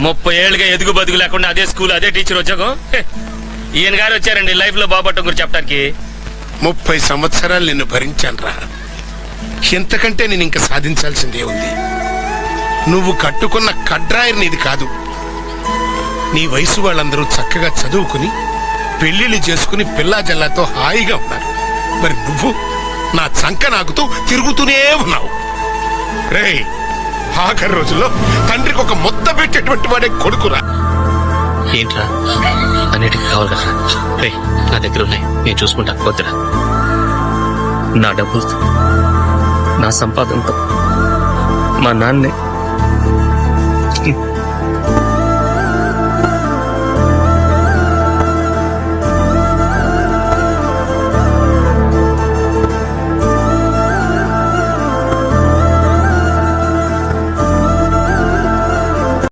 30 ఏళ్ళుగా ఎదుగు బతుకు లేకుండా అదే స్కూల్ అదే టీచర్ ఉద్యోగం. ఈయన గారు వచ్చారండి లైఫ్ లో బాబట్టం గురించి చెప్పడానికి. 30 సంవత్సరాలు నిన్ను భరించాను రా. ఎంతకంటే నేను ఇంకా సాధించాల్సిందే ఉంది. నువ్వు కట్టుకున్న కడ్రాయర్ నీది కాదు. నీ వయసు వాళ్ళందరూ చక్కగా చదువుకుని పెళ్లిళ్ళు చేసుకుని పిల్లా జల్లాతో హాయిగా ఉన్నారు. మరి నువ్వు నా చంక నాకుతూ తిరుగుతూనే ఉన్నావు. రేయ్, ఆఖరి రోజుల్లో తండ్రికి ఒక ముద్ద పెట్టేటువంటి వాడే కొడుకురా. ఏంట్రా అన్నిటికీ కావాలి కదా? రే, నా దగ్గర ఉన్నాయి, నేను చూసుకుంటా. వద్దురా, నా డబ్బులతో నా సంపాదనతో మా నాన్నే